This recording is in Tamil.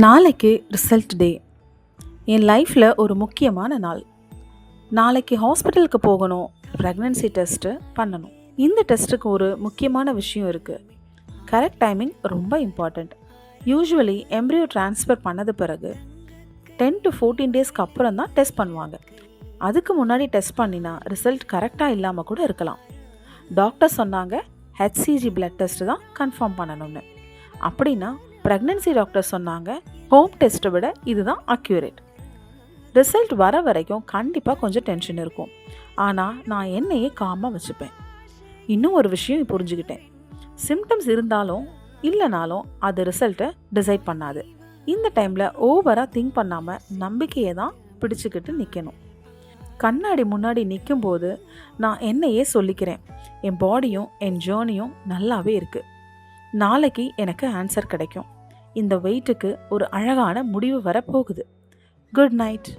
நாளைக்கு ரிசல்ட் டே. என் லைஃப்பில் ஒரு முக்கியமான நாள். நாளைக்கு ஹாஸ்பிட்டலுக்கு போகணும், ப்ரெக்னன்சி டெஸ்ட்டு பண்ணணும். இந்த டெஸ்ட்டுக்கு ஒரு முக்கியமான விஷயம் இருக்குது. கரெக்ட் டைமிங் ரொம்ப இம்பார்ட்டண்ட். யூஸ்வலி எம்ப்ரியோ ட்ரான்ஸ்ஃபர் பண்ணது பிறகு 10 to 14 டேஸ்க்கு அப்புறம் தான் டெஸ்ட் பண்ணுவாங்க. அதுக்கு முன்னாடி டெஸ்ட் பண்ணினா ரிசல்ட் கரெக்டாக இல்லாமல் கூட இருக்கலாம். டாக்டர் சொன்னாங்க ஹெச்சிஜி பிளட் டெஸ்ட்டு தான் கன்ஃபார்ம் பண்ணணும்னு. அப்படின்னா ப்ரெக்னன்சி டாக்டர் சொன்னாங்க ஹோம் டெஸ்ட்டை விட இதுதான் அக்யூரேட். ரிசல்ட் வர வரைக்கும் கண்டிப்பாக கொஞ்சம் டென்ஷன் இருக்கும். ஆனால் நான் என்னையே காமாக வச்சுப்பேன். இன்னும் ஒரு விஷயம் புரிஞ்சுக்கிட்டேன். சிம்டம்ஸ் இருந்தாலும் இல்லைனாலும் அது ரிசல்ட்டை டிசைட் பண்ணாது. இந்த டைமில் ஓவராக திங்க் பண்ணாமல் நம்பிக்கையை தான் பிடிச்சிக்கிட்டு நிற்கணும். கண்ணாடி முன்னாடி நிற்கும்போது நான் என்னையே சொல்லிக்கிறேன், என் பாடியும் என் ஜேர்னியும் நல்லாவே இருக்குது. நாளைக்கு எனக்கு ஆன்சர் கிடைக்கும். இந்த வெயிட்டுக்கு ஒரு அழகான முடிவு வரப்போகுது. Good night.